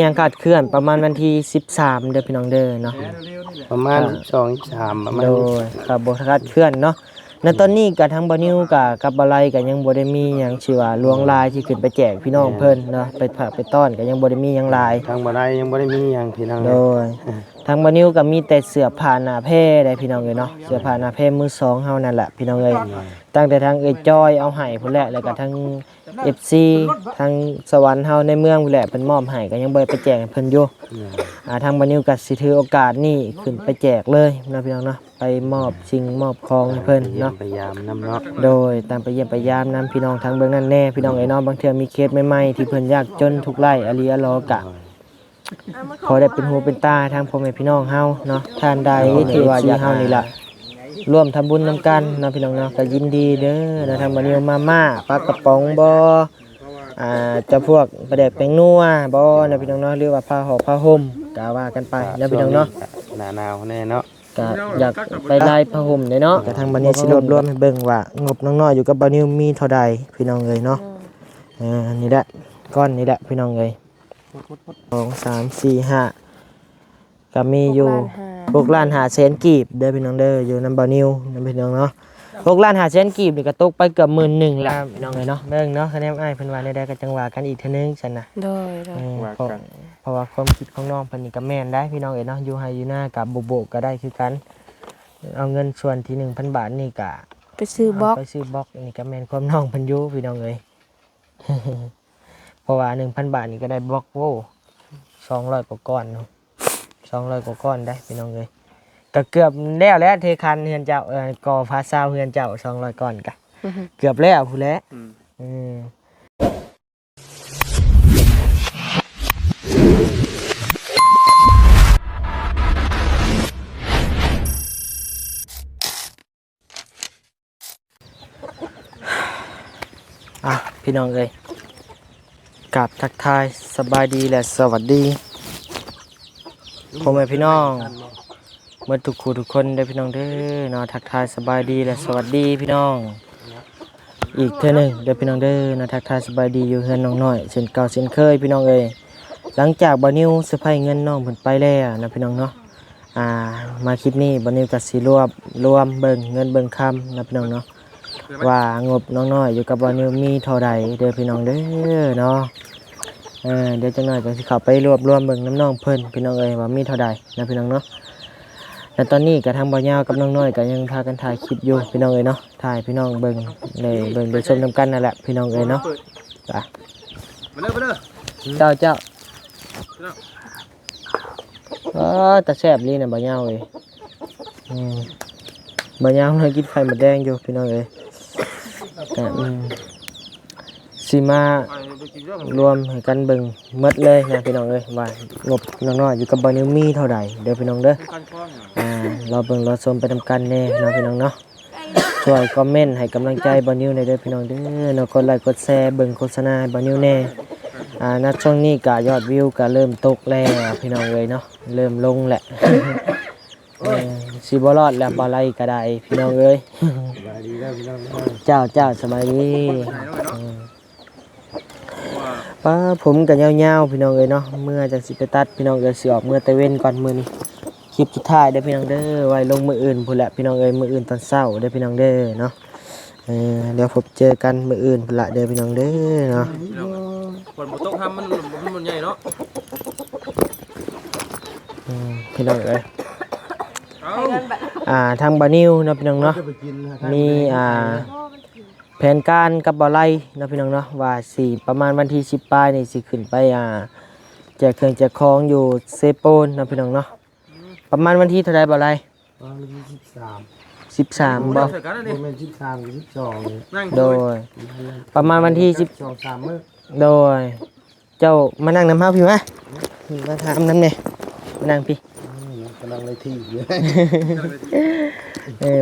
ยังขาดเคลื่อนประมาณวันที่13เด้อพี่น้องเด้อเนาะประมาณ12 13ประมาณโดยครับบ่ขาดเคลื่อนเนาะณตอนนี้ก็ทั้งบ่นิวกับบ่ไลก็ยังบ่ได้มีหยังชื่อว่าลวงลายที่ขึ้นไปแจกพี่น้องเพิ่นเนาะไปฝากไปต้อนก็ยังบ่ได้มีหยังหลายทางบ่ได้ยังบ่ได้มีหยังพี่น้องโดยทางบ่นิวก็มีแต่เสื้อผ้าหน้าแพร่ได้พี่น้องเอ้ยเนาะเสื้อผ้าหน้าแพร่มือสองเฮานั่นแหละพี่น้องเอ้ยตั้งแต่ทางเอ้ยจอยเอาให้พุ่นแหละแล้วก็ทาง FC ทางสวรรค์เฮาในเมืองพุ่นแหละเพิ่นมอบให้ก็ยังบ่ได้ไปแจกให้เพิ่นอยู่ทางบ่นิวก็สิถือโอกาสนี้ขึ้นไปแจกเลยเนาะพี่น้องเนาะไปมอบสิ่งมอบของให้เพิ่นเนาะพยายามนำเนาะโดยตามไปเยี่ยมไปยามนํพี่น้องทางเบื้องนั้นแน่พี่น้องเอ้ยเนาะบางเทื่อมีเคสใหม่ๆที่เพิ่นยากจนทุกข์ไร้อลีอลอกะพอได้เป็นหูเป็นตาทางพ่อแม่พี่น้องเฮาเนาะท่านใดที่ว่าอยากเฮานี่ล่ะร่วมทำบุญนำกันเนาะพี่น้องเนาะก็ยินดีเด้อนะทางบ่นิวมาม่าปลากระป๋องบ่จะพวกปลาแดกแป้งนัวบ่นะพี่น้องเนาะหรือว่าผ้าห่อผ้าห่มก็ว่ากันไปนะพี่น้องเนาะ หน้าหนาวแน่เนาะก็อยากไปไล่ผ้าห่มเด้เนาะก็ทางบ่นิวสิรวบรวมให้เบิ่งว่างบน้อยๆอยู่กับบ่นิวมีเท่าใดพี่น้องเอ้ยเนาะนี่แหละก้อนนี่แหละพี่น้องเอ้ย2 3 4 5ก็มีอยู่6,500,000กีบเด้อพี่น้องเด้ออยู่นำบ่นิวนํพี่น้องเนาะ6,500,000กีบนี่ก็ตกไปเกือบ11,000แล้วพี่น้องเอ้ยเนาะเบิ่งเนาะคะแนนอ้ายเพิ่นว่าได้ก็จังว่ากันอีกเทื่อนึงซั่นน่ะโดยเพราะว่าความคิดของน้องเพิ่นนี่ก็แม่นได้พี่น้องเอ้ยเนาะอยู่ไห้อยู่หน้ากับโบกก็ได้คือกันเอาเงินส่วนที่ 1,000 บาทนี่ก็ไปซื้อบล็อกนี่ก็แม่นความน้องเพิ่นอยู่พี่น้องเอ้ย เพราะว่า 1,000 บาทนี่ก็ได้บล็อกโว้200กว่าก้อนเนาะ200กว่าก้อนได้พี่น้องเอ้ยก็เกือบแล้วเทคันเฮือนเจ้าก่อพาซาวเฮือนเจ้า200ก้อนก็เกือบแล้วพู้นแหละพี่น้องเอ้ยกับทักทายสบายดีและสวัสดีพ่อแม่พี่น้องเมื่อทุกคู่ทุกคนได้พี่น้องเด้อเนาะทักทายสบายดีและสวัสดีพี่น้องอีกเท่านึงเด้อพี่น้องเด้อเนาะทักทายสบายดีอยู่เฮือนน้องน้อยเช่นเก่าเช่นเคยพี่น้องเอ้ยหลังจากบ่นิวเซอร์ไพรส์เงินน้องเพิ่นไปแล้วนะพี่น้องเนาะมาคลิปนี้บ่นิวก็สิรวมเบิ่งเงินเบิ่งคำนะพี่น้องเนาะว่างบน้องน้อยอยู่กับบ่นิวมีเท่าใดเด้อพี่น้องเด้อเนาะเดี๋ยวจังหน่อยก็สิเข้าไปรวบรวมเบิ่งน้ำน้องเพิ่นพี่น้องเอ้ยว่ามีเท่าใดนะพี่น้องเนาะแต่ตอนนี้ก็ทางบ่ยาวกับน้องน้อยก็ยังพากันถ่ายคลิปอยู่พี่น้องเอ้ยเนาะถ่ายพี่น้องเบิ่งได้ชมนำกันนั่นแหละพี่น้องเอ้ยเนาะไปมาเด้อเจ้าแต่แซ่บนี่น่ะบ่ยาวเอ้ยบ่ยาวเลยกินไข่หมดแดงอยู่พี่น้องเอ้ยก็สิมารวมให้กันเบิ่งหมดเลยนะพี่น้องเอ้ยว่างบน้อยๆอยู่กับบ่นิวมีเท่าใดเด้อพี่น้องเด้อเราเบิ่งเราชมไปทำกันแน่เนาะพี่น้องเนาะช่วยคอมเมนต์ให้กำลังใจบ่นิวในเด้อพี่น้องเด้อเนาะกดไลค์กดแชร์เบิ่งโฆษณาบ่นิวแน่ณช่วงนี้ก็ยอดวิวก็เริ่มตกแล้วพี่น้องเอ้ยเนาะเริ่มลงแหละสิบ่รอดแล้วบ่ไรก็ได้พี่น้องเอ้ยสบายดีแล้วพี่น้องเจ้าสบายดีป้าผมก็ยาวๆพี่น้องเอ้ยเนาะเมื่อจังสิไปตัดพี่น้องเอ้ยสิออกเมื่อตะเว้นก่อนมื้อนี้คลิปสุดท้ายเด้อพี่น้องเด้อไว้ลงมื้ออื่นพุ่นแหละพี่น้องเอ้ยมื้ออื่นตอนเช้าเด้อพี่น้องเด้อเนาะเดี๋ยวพบเจอกันมื้ออื่นพุ่นละเด้อพี่น้องเด้อเนาะฝนบ่ตกห้ามมันใหญ่เนาะพี่น้องเอ้ยทางบ่นิวเนาะพี่น้องเนาะมีแผนการกับบ่ไล่เนาะพี่น้องเนาะว่าสิประมาณวันที่10ปลายนี่สิขึ้นไปแจกเครื่องแจกของอยู่เซโปนเนาะพี่น้องเนาะประมาณวันที่เท่าใดบ่ไล่วันที่13บ่บ่แม่น13กับ12โดยประมาณวันที่12 3มื้อโดยเจ้ามานั่งนำเฮาพี่มาถามนำแน่มานั่งพี่กำลังเลยที่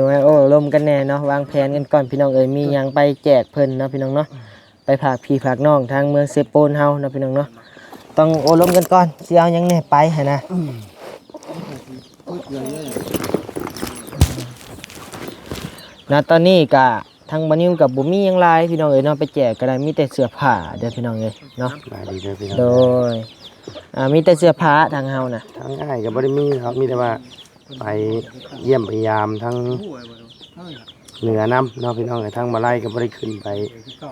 ว่าโอ้ลมกันแน่เนาะวางแผนกันก่อนพี่น้องเอ้ยมีหยังไปแจกเพิ่นเนาะพี่น้องเนาะไปฝากพี่ฝากน้องทางเมืองเซโปนเฮาเนาะพี่น้องเนาะต้องโอ้ลมกันก่อนสิเอาหยังแน่ไปหั่นนะตอนนี้ก็ทางบ่นิวกับบ่มีหยังหลายพี่น้องเอ้ยเนาะไปแจกก็ได้มีแต่เสื้อผ้าเด้อพี่น้องเอ้ยเนาะโดย มีแต่เสื้อผ้าทางเฮาน่ะ ทั้งอ้ายก็บ่ได้มีครับมีแต่ว่าไปเยี่ยมพยายามทั้งเหนือน้ำเนาะพี่น้องทั้งมาไล่ก็บ่ได้ขึ้นไป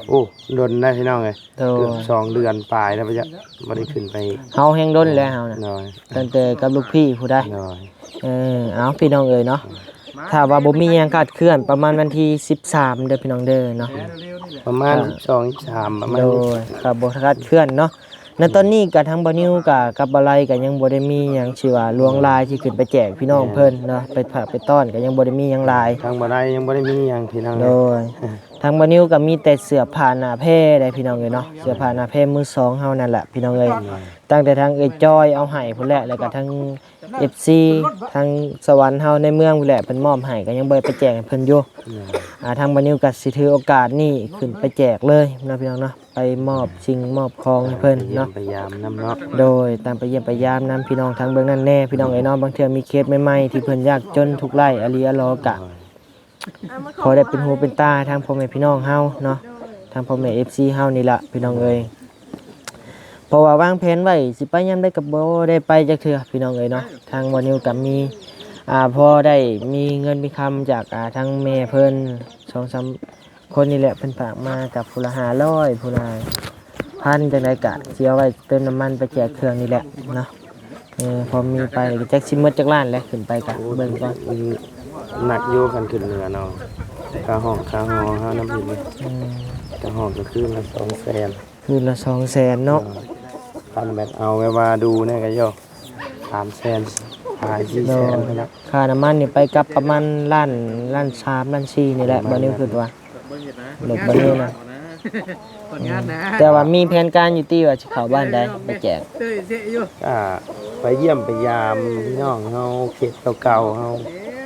โอ้ดนได้พี่น้องเลย โด เกือบ ย 2 เดือนปลายแล้วบ่จะบ่ได้ขึ้นไป เฮาแฮงดนแล้วเฮาน่ะ หน่อย ตั้งแต่กับลูกพี่ผู้ใด หน่อย เอาพี่น้องเอ้ยเนาะถ้าว่าบ่มีหยังคาดเคลื่อนประมาณวันที่13เด้อพี่น้องเด้อเนาะ ประมาณ12 13ประมาณ โด นี้ ยครับบ่คาดเคลื่อนเนาะณตอนนี้ก็ทั้งบ่นิวกับบ่ไลก็ยังบ่ได้มีหยังชื่อว่าลวงลายที่ขึ้นไปแจกพี่น้องเพิ่นเนาะไปฝากไปต้อนก็ยังบ่ได้มีหยังหลาย ทางบ่ได้ยังบ่ได้มีหยังพี่น้อง โดยทางบ่นิวก็มีแต่เสื้อผ้าหน้าแพร่ได้พี่น้องเอ้ยเนาะเสื้อผ้าหน้าแพร่มือสองเฮานั่นแหละพี่น้องเอ้ยตั้งแต่ทางเอ้ยจอยเอาให้พุ่นแหละแล้วก็ทาง FC ทางสวรรค์เฮาในเมืองพุ่นแหละเพิ่นมอบให้ก็ยังบ่ได้ไปแจกให้เพิ่นอยู่ทางบ่นิวก็สิถือโอกาสนี้ขึ้นไปแจกเลยเนาะพี่น้องเนาะไปมอบสิ่งมอบของให้เพิ่นเนาะ พยายามนำเนาะ โดยตามไปเยี่ยมไปยามนํพี่น้องทางเบื้องนั้นแน่พี่น้องไอ้น้องบางเทื่อมีเคสใหม่ๆที่เพิ่นยากจนทุกข์ไร้อลีอลอกะพอได้เป็นหูเป็นตาทางพ่อแม่พี่น้องเฮาเนาะทางพ่อแม่ FC เฮานี่ล่ะพี่น้องเอ้ยเพราะว่าวางแผนไว้สิไปยามได้ก็บ่ได้ไปจักเทื่อพี่น้องเอ้ยเนาะทางบ่นิวก็มีพอได้มีเงินมีคำจากทางแม่เพิ่น2-3คนนี่แหละเพิ่นฝากมากับผู้ละ500ผู้ละพันจังไดกะสิเอาไว้เติมน้ำมันไปแจกเครื่องนี่แหละเนาะพอมีไปก็จักสิหมดจักล้านแล้วขึ้นไปกะเบิ่งก่อน หนักอยู่กันขึ้นเหนือเนาะค่าห้องค่าหอเฮาน้ำอีกนี่ค่าห้องก็คือละ200,000 คืนละ200,000เนาะ คันแบบเอาไว้ว่าดูเนี่ยก็ย่อ300,000หาย400,000นะ ค่าน้ำมันนี่ไปกลับประมาณล้าน3ล้าน4นี่แหละบ่นิวคิดว่าเด็กบ่นิวนะ ผลงานนะ แต่ว่ามีแผนการอยู่ที่ว่าสิเข้าบ้านใดไปแจก เต้ยเสียอยู่ ก็ไปเยี่ยมไปยามพี่น้องเฮาเขตเก่าๆเฮา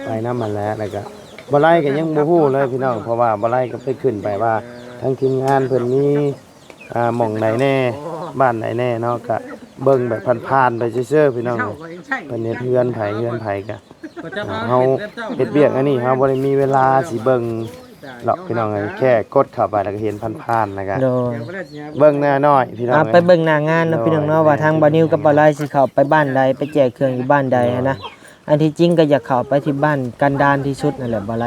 ไปนำมาแล้วก็บ่ไล่ก็ยังบ่ฮู้เลยพี่น้องเพราะว่าบ่ไล่ก็ไปขึ้นไปว่าทั้งทีมงานเพิ่นมีหม่องใดแน่บ้านไหนแน่เนาะก็เบิ่งแบบผ่านๆไปซื่อๆพี่น้อง เช่าก็ยังใช่ เพิ่นเฮ็ดเฮือนไผก็เฮาเฮ็ดเวียกอันนี้เฮาบ่ได้มีเวลาสิเบิ่งหรอกพี่น้องแค่กดเข้าไปแล้วก็เห็นผ่านๆแล้วก็ โดย เบิ่งหน้าน้อยพี่น้อง ไปเบิ่งหน้างานเนาะพี่น้องเนาะว่าทางบ่นิวกับบ่ไลสิเข้าไปบ้านใดไปแจกเครื่องอยู่บ้านใดหั้นนะอันที่จริงก็อยากเข้าไปที่บ้านกันดารที่สุดนั่นแหละบ่ไล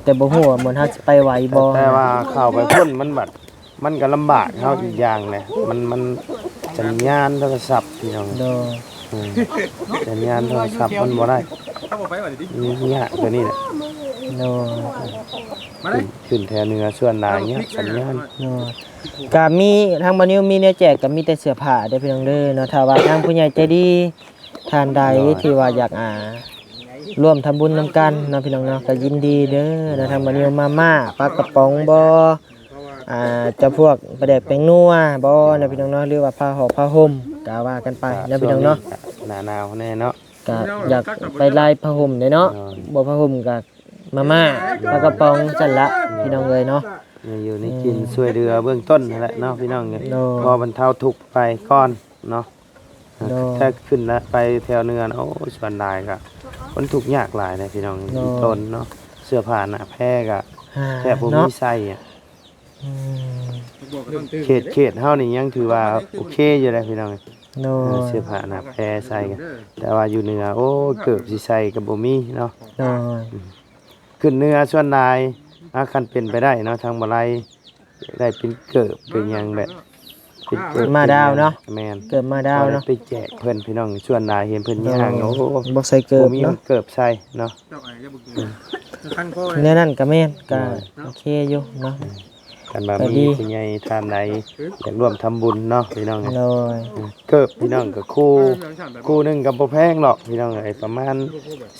แต่บ่ฮู้ว่ามันเฮาสิไปไหวบ่ แต่ว่าเข้าไปพุ่นมันบัดมันก็ลำบากเฮาอีกอย่างแหละมันสัญญาณโทรศัพท์พี่น้อง โดย สัญญาณโทรศัพท์มันบ่ได้ ถ้าบ่ไปว่าดิ มียากตัวนี้แหละ โดย ขึ้นแถวเหนือส่วนหลายเงี้ยสัญญาณ โดยก็มีทางบ่นิวมีแนวแจกก็มีแต่เสื้อผ้าเด้อพี่น้องเด้อเนาะถ้าว่าทางผู้ใหญ่ใจดีท่านใดที่ว่าอยากร่วมทำบุญนำกันเนาะพี่น้องเนาะก็ยินดีเด้อนะทางบ่นิวมาม่าปลากระป๋องบ่เจ้าพวกปลาแดกแป้งนัวบ่นะพี่น้องเนาะหรือว่าผ้าห่อผ้าห่มก็ว่ากันไปนะพี่น้องเนาะ หน้าหนาวแน่เนาะ ก็อยากไปไล่ผ้าห่มเด้เนาะบ่ผ้าห่มก็มาม่าปลากระป๋องสั่นละพี่น้องเอ้ยเนาะ อยู่ในกินช่วยเรือเบื้องต้นนั่นแหละเนาะพี่น้องเอ้ย โดย พอบรรเทาทุกข์ไปก่อนเนาะ โดย ถ้าขึ้นแล้วไปแถวเหนือโอ้ยส่วนหลายก็คนทุกข์ยากหลายนะพี่น้อง โดย ต้นเนาะเสื้อผ้าหน้าแพร่ก็แค่บ่ เนาะ มีใส่อะ อืม เขตเฮานี่ยังถือว่าโอเคอยู่เลยพี่น้อง โดย เสื้อผ้าหน้าแพร่ใส่กันแต่ว่าอยู่เหนือโอ้ยเกือบสิใส่ก็บ่มีเนาะ โดย ขึ้นเหนือส่วนหลายคันเป็นไปได้เนาะทางบ่ไลได้เป็นเกิบเป็นหยังแบบเป็นเกิบ มาดาวเนาะ แม่น เกิดมาดาวเนาะ ไปแจกเพิ่นพี่น้องส่วนหลายเห็นเพิ่นย่างโอ้โห บ่ใส่เกิ บ่ บ มี เนาะ เกิบใส่เนาะ เจ้าไอ้จะบ่กินขั้นพ่อ แน่นั่นก็แม่นก็โอเคอยู่เนาะ กันว่า ก็ดี มีผู้ใหญ่ท่านใดอยากร่วมทำบุญเนาะพี่น้อง โดย เกิบพี่น้องก็คู่หนึงก็บ่แพงหรอกพี่น้องไอ้ประมาณ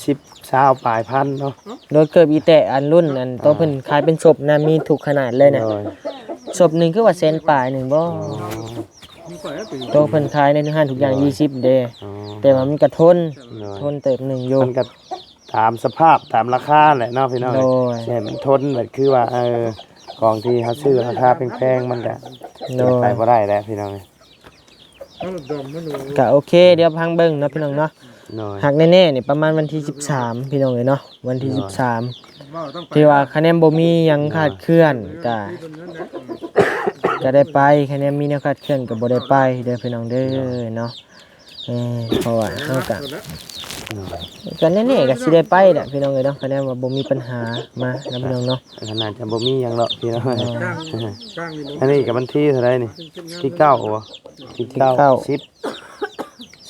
10 20ปลายพันเนาะ โดยเกิดอีแตะอันรุ่นอันโตเพิ่นขายเป็นศพนะมีถูกขนาดเลยนะ โดย ศพหนึงคือว่าแสนปลายหนึงบ่โตเพิ่นขายในห้างทุกอย่าง20เด้ อ๋อ แต่ว่ามันก็ทน โดย ทนเติบหนึงอยู่ มันก็ตามสภาพตามราคาแหละเนาะพี่น้อง โดย ใช่มันทนแบบคือว่าของที่เขาซื้อราคาแพงๆมันก็ โดย ไปบ่ได้แล้วพี่น้อง ก็โอเคเดี๋ยวพังเบิ่งเนาะพี่น้องเนาะ น้อย หักแน่ๆนี่ประมาณวันที่13พี่น้องเอ้ยเนาะวันที่13ที่ว่าคะแนนบ่มีหยังคาดเคลื่อนก็ได้ไปคะแนนมีแนวคาดเคลื่อนก็บ่ได้ไปเด้อพี่น้องเด้อเนาะ เพราะว่าเฮาก็กันแน่ๆก็สิได้ไปแหละพี่น้องเอ้ยเนาะคะแนนว่าบ่มีปัญหามานะพี่น้องเนาะ ขนาดจะบ่มีหยังหรอกพี่น้อง จ้างมีน้อง อันนี้กับวันที่เท่าไหร่นี่ที่เก้าบ่ที่เก้า10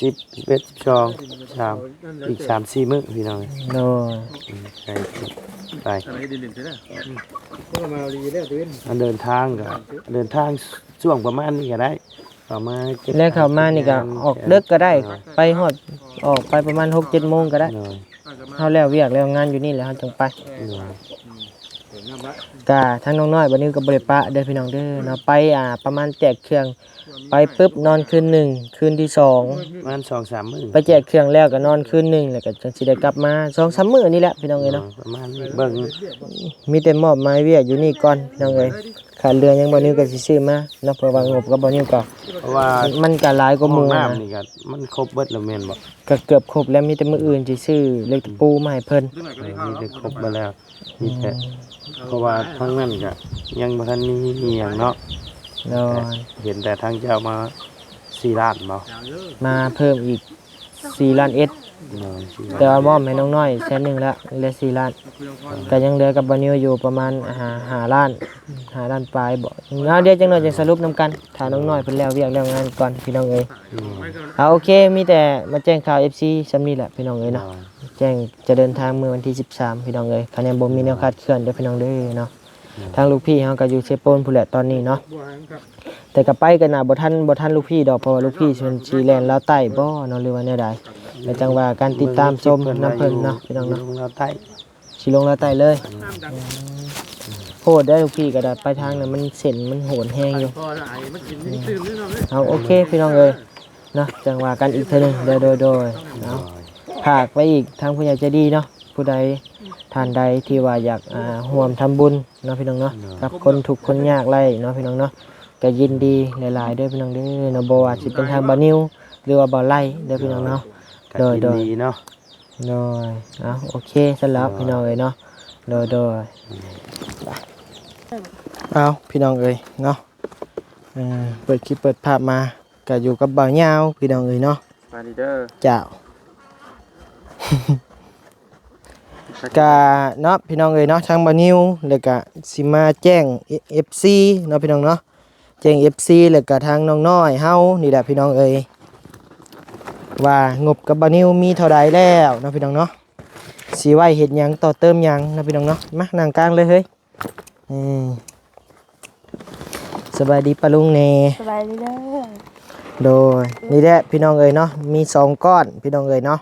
11 12 3อีก3-4มื้อพี่น้อง โดย ไป อะไรดินๆใช่ไหม พวกมาดีแล้วตื่น มันเดินทางช่วงประมาณนี้ก็ได้ประมาณ แล้วเข้ามานี่ก็ออกดึกก็ได้ไปฮอดออกไปประมาณ 6-7 โมงก็ได้ หน่อย เฮาแล้วเวียกแล้วงานอยู่นี่แหละเฮาจังไป หน่อย กะทั้งน้องน้อยบัดนี้ก็บ่ได้ปะเด้อพี่น้องเด้อเนาะไปประมาณแจกเครื่องไปปึ๊บนอนคืนหนึ่งคืนที่สอง ประมาณ 2-3 มื้อ ไปแจกเครื่องแล้วก็นอนคืนหนึ่งแล้วก็จังสิได้กลับมา 2-3 มื้อนี่แหละพี่น้องเอ้ยเนาะ ประมาณนี้เบิ่ง มีแต่มอบหมายเวียกอยู่นี่ก่อนพี่น้องเอ้ยขาดเรือยังบ่นิวก็สิซื้อมาเนาะเพราะว่างบก็บ่นิวก็ เพราะว่า มันก็หลายกว่าหมู่ ห้อง นะ น้ำนี่ก็มันครบเบิดแล้วแม่นบ่ ก็เกือบครบแล้วมีแต่มื้ออื่นสิซื้อเหล็กตะปูมาให้เพิ่น มีได้ครบมาแล้วมีแต่เพราะว่าทั้งนั้นก็ยังบ่ทันมีอีหยังเนาะ เนาะ เห็นแต่ทางเจ้ามา4 ล้านบ่ มาเพิ่มอีก4ล้านเอส เนาะ4 แต่ ล้าน ว่ามอบให้น้องน้อยแสนหนึงละเหลือ4ล้านก็ยังเหลือกับบ่นิวอยู่ประมาณ5ล้าน5ล้านปลายบ่เอาเดี๋ยวจังหน่อยจะสรุปนํกันถ้าน้องน้อยเพิ่นแล้วเวียกแล้วงานก่อนพี่น้องเอ้ยเอาโอเคมีแต่มาแจ้งข่าว FC ซ้ำนี้แหละพี่น้องเอ้ยเนาะแจ้งจะเดินทางมื้อวันที่13พี่น้องเอ้ยคะแนนบ่มีแนวคาดเคลื่อนเด้อพี่น้องเด้อเนาะทางลูกพี่เฮาก็อยู่เชฟโปนพุ่นแหละตอนนี้เนาะแต่ก็ไปกันน่ะบ่ทันลูกพี่ดอกเพราะว่าลูกพี่เพิ่นสิแล่นลาวใต้บ่เนาะหรือว่าแนวใดแต่จังว่าการติดตามชมนํเพิ่นเนาะพี่น้องเนาะ เราใต้ สิลงลาวใต้เลยโหดได้ลูกพี่ก็ได้ไปทางนั้นมันเส้นมันโหนแฮงอยู่ พอหลายมันกินนี่ตื่นนี่เนาะ เอาโอเคพี่น้องเอ้ยเนาะจังว่ากันอีกเทื่อหนึงโดยเอาฝากไว้อีกทางผู้ใหญ่ใจดีเนาะผู้ใดท่านใดที่ว่าอยากร่วมทำบุญเนาะพี่น้องเนาะกับคนทุกข์คนยากไร้เนาะพี่น้องเนาะก็ยินดีหลายๆเด้อพี่น้องเด้อเนาะบ่ว่าสิเป็นทางบ่าวนิวหรือว่าบ่าวไล่เด้อพี่น้องเนาะ ก็ยินดีเนาะ โดยเอาโอเคสำหรับพี่น้องเอ้ยเนาะโดยเอาพี่น้องเอ้ยเนาะเปิดคลิปเปิดภาพมาก็อยู่กับบ่าวยาวพี่น้องเอ้ยเนาะ มาดีเด้อ เจ้า กะเนาะพี่น้องเอ้ยเนาะทางบ่าวนิวแล้วก็สิมาแจ้ง FC เนาะพี่น้องเนาะแจ้ง FC แล้วก็ทางน้องน้อยเฮานี่แหละพี่น้องเอ้ยว่างบกับบ่าวนิวมีเท่าใดแล้วเนาะพี่น้องเนาะสิไว้เฮ็ดหยังต่อเติมหยังเนาะพี่น้องเนาะมานั่งกลางเลยเฮ้ยสบายดีปะลุงแน่ สบายดีเด้อ โดยนี่แหละพี่น้องเอ้ยเนาะมี2ก้อนพี่น้องเอ้ยเนาะ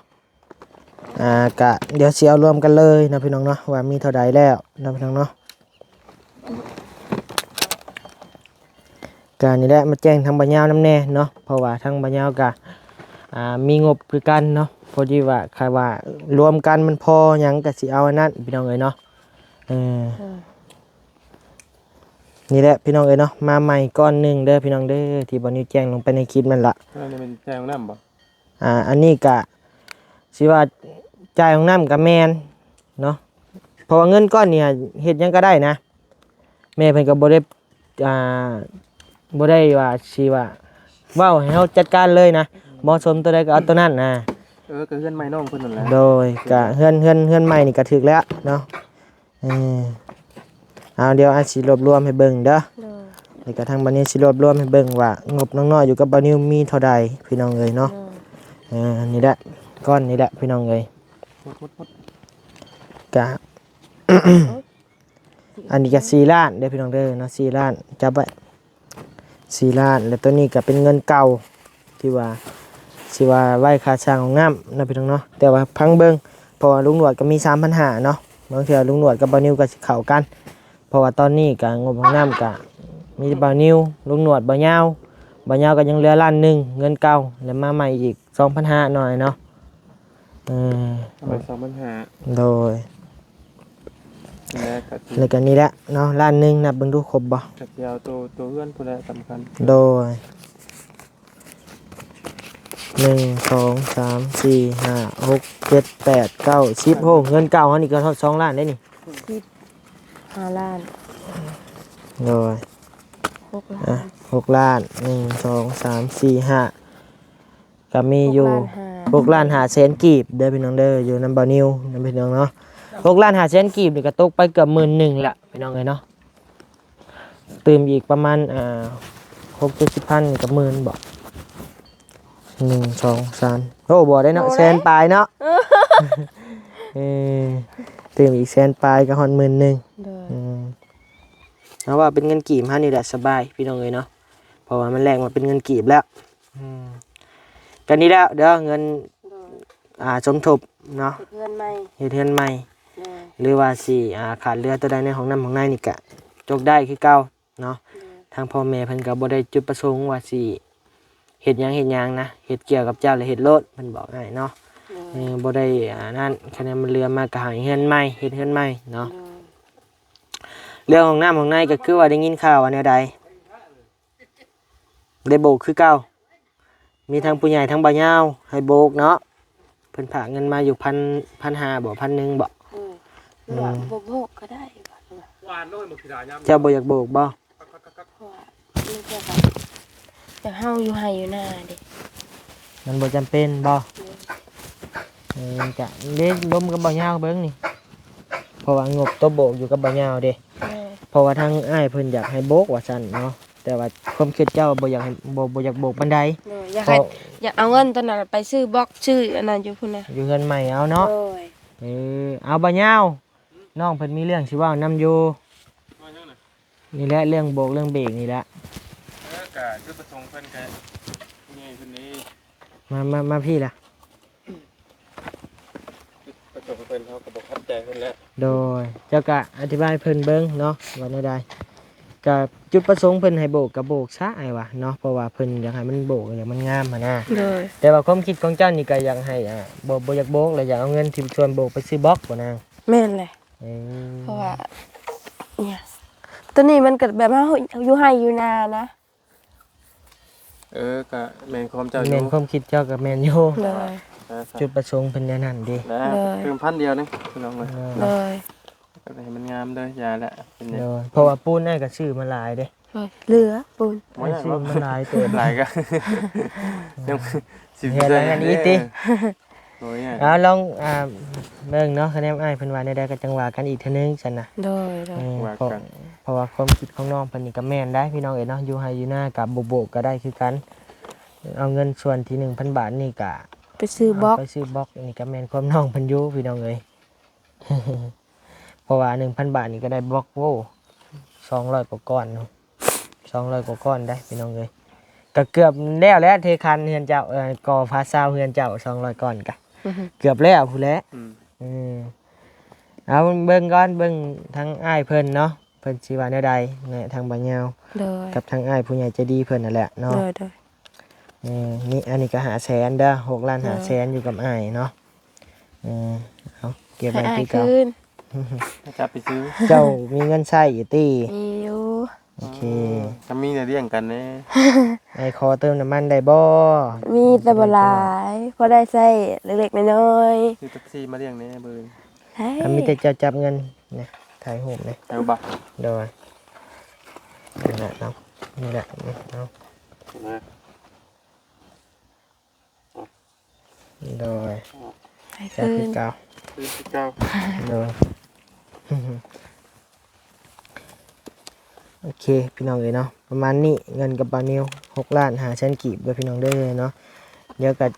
กะเดี๋ยวสิเอารวมกันเลยนะพี่น้องเนาะว่ามีเท่าใดแล้วนะพี่น้องเนาะกะนี่แหละมาแจ้งทางบ่ยาวนํแน่เนาะเพราะว่าทางบ่ยาวกะมีงบคือกันเนาะพอดีว่าใครว่ารวมกันมันพอหยังก็สิเอาอันนั้นพี่น้องเอ้ยเนาะนี่แหละพี่น้องเอ้ยเนาะมาใหม่ก้อนหนึงเด้อพี่น้องเด้อที่บ่นิวแจ้งลงไปในคลิปนั่นล่ะ นี่เป็นแจงน้ำบ่ อันนี้กะสิว่าจ่ายของน้ำกับแมนเนาะเพราะว่าเงินก้อนเนี่ยเฮ็ดหยังก็ได้นะแม่เพิ่นก็บ่ได้บ่ได้ว่าสิว่าเว้าให้เฮาจัดการเลยนะเหมาะสมตัวใดก็เอาตัวนั้นนะ ก็เพื่อนไม่น้องเพิ่นนั่นแหละ โดยกะเฮือนใหม่นี่ก็ถึกแล้วเนาะเอาเดี๋ยวอาสิรวบรวมให้เบิ่งเด้อ เด้อ แล้วก็ทางบัดนี้สิรวบรวมให้เบิ่งว่างบน้องน้อยอยู่กับบ่นิวมีเท่าใดพี่น้องเอ้ยเนาะนี่แหละก้อนนี่แหละพี่น้องเอ้ยกะ อันนี้ก็4ล้านเด้อพี่น้องเด้อเนาะ4ล้านจับไว้4ล้านแล้วตัวนี้ก็เป็นเงินเก่าที่ว่าสิว่าไว้ค่าช่างของน้ำนะพี่น้องเนาะแต่ว่าพังเบิ่งเพราะว่าลุงหนวดก็มี 3,500 เนาะบางเทื่อลุงหนวดกับบ่าวนิวก็สิเข้ากันเพราะว่าตอนนี้ก็งบของน้ำก็มีบ่าวนิวลุงหนวดบ่าวยาวก็ยังเหลือล้านหนึงเงินเก่าแล้วมาใหม่อีก 2,500 หน่อยเนาะไป2,500โดย แล้วก็ แล้วก็นี่แหละเนาะล้านหนึงนับเบิ่งดูครบบ่ จะเอาตัวเพื่อนผู้ใดสำคัญ โดย1 2 3 4 5 6 7 8 9 10โหเงินเก่าเฮานี่ก็เท่า2ล้านได้นี่ 5 ล้าน โดย 6 ล้าน 6ล้าน1 2 3 4 5 ก็มีอยู่ 6 ล้าน 6 ล้าน 5 แสนกีบเด้อพี่น้องเด้ออยู่นำบ่าวนิวนำพี่น้องเนาะ6 ล้าน 5 แสนกีบนี่ก็ตกไปเกือบ11,000ละพี่น้องเอ้ยเนาะเติมอีกประมาณ6-70 พันกับหมื่นบ่1 2 3โอ้บ่ได้เนาะแสนปลายเนาะเออเติมอีกแสนปลายก็ฮอด11,000 โดย เอาว่าเป็นเงินกีบเฮานี่แหละสบายพี่น้องเอ้ยเนาะเพราะว่ามันแลกมาเป็นเงินกีบแล้วกันนี้แล้วเด้อเงินสมทบเนาะ เพื่อนใหม่ เฮ็ดเฮือนใหม่ โดย หรือว่าสิขาดเรือตัวใดในห้องน้ำห้องในนี่ก็จกได้คือเก่าเนาะทางพ่อแม่เพิ่นก็บ่ได้จุดประสงค์ว่าสิเฮ็ดหยังนะเฮ็ดเกี่ยวกับเจ้าหรือเฮ็ดโลดเพิ่นบอกให้เนาะบ่ได้นั่นคะแนนมันเรือมาก็หาเฮือนใหม่เฮ็ดเฮือนใหม่เนาะเรื่องของน้ำห้องในก็คือว่าได้ยินข่าวว่าแนวใดได้โบกคือเก่ามีทั้งผู้ใหญ่ทั้งบ่าวยาวให้โบกเนาะเพิ่นฝากเงินมาอยู่1,500บ่1,100บ่หรือว่าบ่โบกก็ได้บ่ หวานน้อยมันคือดายาม เจ้าบ่อยากโบกบ่ เพราะว่ามันจะแบบจะเฮาอยู่ไห้อยู่หน้าเด้ มันบ่จำเป็นบ่จะเล่นล้มกับบ่าวยาวเบิ่งนี่เพราะว่างบตัวโบกอยู่กับบ่าวยาวเด้เพราะว่าทางอ้ายเพิ่นอยากให้โบกว่าซั่นเนาะแต่ว่าความคิดเจ้าบ่อยากให้บ่อยากโบกปานใด อยากให้อยากเอาเงินตอนนั้นไปซื้อบล็อกชื่ออันนั้นอยู่พุ่นน่ะ อยู่เฮือนใหม่เอาเนาะ โดย เอาบ่าวยาวน้องเพิ่นมีเรื่องสิเว้านำอยู่นี่แหละเรื่องโบกเรื่องเบรกนี่แหละ ก็จุดประสงค์เพิ่นก็นี่เพิ่นนี้ มาพี่ล่ะ ประสงค์เพิ่นเขาก็บ่เข้าใจเพิ่นแล้ว โดยเจ้าก็อธิบายเพิ่นเบิ่งเนาะว่าแนวใดก็จุดประสงค์เพิ่นให้โบกก็โบกซะไอ้วะเนาะเพราะว่าเพิ่นอยากให้มันโบกอยากมันงามหั่นนะ โดย แต่ว่าความคิดของเจ้านี่ก็อยากให้บ่อยากโบกแล้วอยากเอาเงินที่ส่วนโบกไปซื้อบล็อกบ่นาง แม่นเลยเพราะว่าเนี่ยตัวนี้มันเกิดแบบว่าอยู่ไห้อยู่นานะ ก็แม่นความเจ้าอ แม่ ยู่ นความคิดเจ้ากับแม่นอยู่ เลย จุดประสงค์เพิ่นแนวนั้นเด้ นะเพิ่มพันเดียวนึงพี่น้องเลย เลย ก็ให้มันงามเด้อยาละเป็นหยัง โดยเพราะว่าปูนนี่ก็ซื้อมาหลายเด้ เหลือปูน บ่ได้ ซื้อ บ่ มาหลายเติบ หลายก็ยังสิบ เฮ็ดอะไรกันอีกติ โอ้ย เอาลองเบิ่งเนาะคะแนนอ้ายเพิ่นว่าแนวใดก็จังว่ากันอีกเทื่อนึงซั่นน่ะ โดยโดย เพราะว่าความคิดของน้องเพิ่นนี่ก็แม่นได้พี่น้องเอ้ยเนาะอยู่ไห้อยู่หน้ากับโบกก็ได้คือกันเอาเงินส่วนที่ 1,000 บาทนี่ก็ ไปซื้อบล็อก ไปซื้อบล็อกนี่ก็แม่นความน้องเพิ่นอยู่พี่น้องเอ้ย เพราะว่า 1,000 บาทนี่ก็ได้บล็อกโว้200กว่าก้อนเนาะ200กว่าก้อนได้พี่น้องเอ้ยก็เกือบแล้วเทคันเฮือนเจ้าก่อฟ้าซาวเฮือนเจ้า200ก้อนก็เกือบแล้วพู้นแหละเอาเบิ่งก่อนเบิ่งทั้งอ้ายเพิ่นเนาะเพิ่นสิว่าแนวใดเนี่ยทางบ่าวยาว โดย กับทางอ้ายผู้ใหญ่ใจดีเพิ่นนั่นแหละเนาะ โดยโดย นี่อันนี้ก็500,000เด้อ6 ล้าน 500,000อยู่กับอ้ายเนาะเอาเก็บ ให้ ไว้ อาย ที่เก่า คืน จับไปซื้อ เจ้ามีเงินใช้อยู่ติ มีอยู่ โอเค ก็มีแต่เลี้ยงกันแน่ ไอ้ขอเติมน้ำมันได้บ่ มีแต่บ่หลายพอได้ใช้เล็กๆน้อย ซื้อแท็กซี่มาเลี้ยงแน่เบิ่ง ๆให้ มีแต่เจ้าจับเงินนี่ถ่ายรูปนี่ เอาบ่ โดยนี่แหละเนาะนี่แหละเนาะ นะ โดย ให้ จะ คื คือน เก่า ซื้อเก้า โดย โอเคพี่น้องเลยเนาะประมาณนี้เงินกับปานิว6 ล้าน500,000กีบด้วยพี่น้องเด้อเนาะเดี๋ยวกับ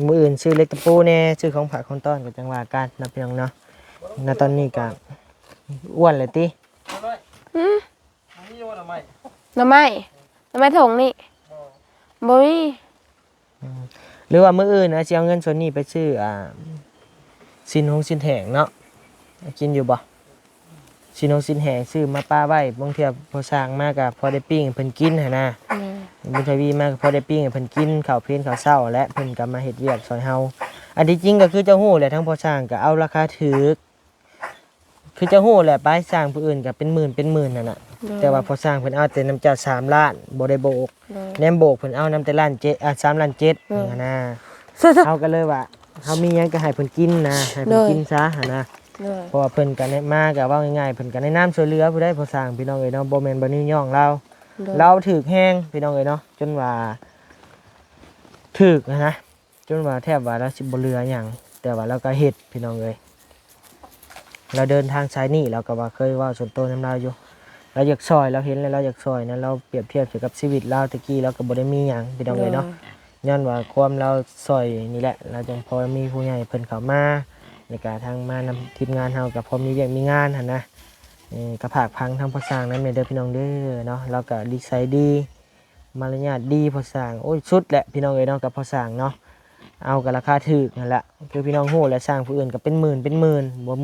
มืออื่นซื้อเล็กตะปูแน่ซื้อของผักของต้อนกับจังหวะการนะพี่น้องเนาะณตอนนี้ก็อ้วนเลยติ นี่ว่าทำไม หน่อไม้ถงนี่บ่มี หรือว่ามืออื่นนะจะเอาเงินส่วนนี้ไปซื้อสินแห้งเนาะกินอยู่บ่สินแห้งซื้อมาป้าไว้บางเทีพอสร้างมากกับพอได้ปิ้งให้เพิ่นกินหั่นนะบุญทวีมากพอได้ปิ้งให้เพิ่นกินข้าวเพลนข้าวเช้าและเพิ่นก็มาเฮ็ดเวียกซอยเฮาอันที่จริงก็คือเจ้าฮู้แหละทั้งพอสร้างก็เอาราคาถูกคือเจ้าฮู้แหละไปสร้างผู้อื่นก็เป็นหมื่นนั่นน่ะแต่ว่าพอสร้างเพิ่นเอาแต่น้ำเจ้า3 ล้านบ่ได้โบกแนมโบกเพิ่นเอาน้ำแต่ล้าน7 3 ล้าน7หั่นน่ะเฮาก็เลยว่าเฮามีหยังก็ให้เพิ่นกินนะให้เพิ่นกินซะหั่นน่ะ เลย เพราะว่าเพิ่นกันมาก็เว้าง่ายๆเพิ่นกันในน้ำช่วยเหลือผู้ใดผู้สร้างพี่น้องเอ้ยเนาะบ่แม่นบ่นิ้วย่องเราถูกแฮงพี่น้องเอ้ยเนาะจนว่าถูกนะ จนว่าแทบว่าเราสิบ่เหลือหยังแต่ว่าเราก็เฮ็ดพี่น้องเอ้ยเราเดินทางสายนี้เราก็ว่าเคยเว่าส่วนตัวน้ำเราอยู่เราอยากซอยเราเห็นแล้วเราอยากซอยนะเราเปรียบเทียบเกี่ยวกับชีวิตเราตะกี้เราก็บ่ได้มีหยังพี่น้องเอ้ยเนาะย้อนว่าความเราซอยนี่แหละเราจังพอมีผู้ใหญ่เพิ่นเข้ามาในการทางมานำทีมงานเฮาก็พอมีเวียกมีงานหั่นนะกระผากพังทางภาษานั้นเด้อพี่น้องเด้อเนาะเราก็ดีไซน์ดีมารยาทดีภาษาโอ้ยสุดแหละพี่น้องเอ้ยเนาะกับภาษาเนาะเอากับราคาถูกนั่นแหละคือพี่น้องฮู้และสร้างผู้อื่นก็เป็นหมื่นบ่ห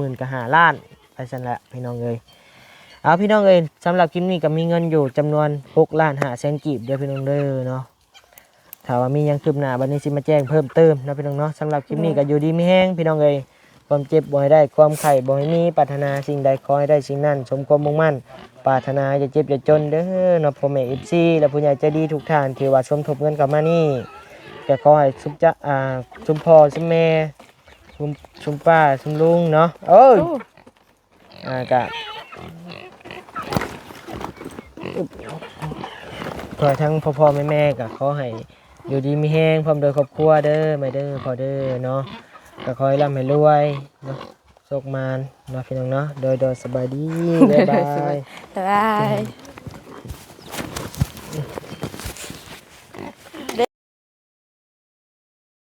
มื่นก็5 ล้านไปซั่นแหละพี่น้องเอ้ยเอาพี่น้องเอ้ยสำหรับคลิปนี้ก็มีเงินอยู่จำนวน6 ล้าน5แสนกีบเด้อพี่น้องเด้อเนาะถ้าว่ามีหยังคืบหน้าบัดนี้สิมาแจ้งเพิ่มเติมนะพี่น้องเนาะสำหรับคลิปนี้ก็อยู่ดีมีแฮงพี่น้องเอ้ยความเจ็บบ่ให้ได้ความไข้บ่ให้มีปรารถนาสิ่งใดขอให้ได้สิ่งนั้นสมความมุ่งมั่นปรารถนาอย่าเจ็บอย่าจนเด้อเนาะพ่อแม่ FC และผู้ใหญ่ใจดีทุกท่านที่ว่าสมทบเงินเข้ามานี่ก็ขอให้ชุมพ่อชุมแม่ชุมป้าชุมลุงเนาะเอ้ยก็ขอทั้งพ่อแม่ก็ขอให้อยู่ดีมีแฮงพร้อมโดยครอบครัวเด้อแม่เด้อพ่อเด้อเนาะก็ขอให้ร่ำให้รวยเนาะโชคมานเนาะพี่น้องเนาะโดยสบายดีบ๊ายบาย บ๊ายบาย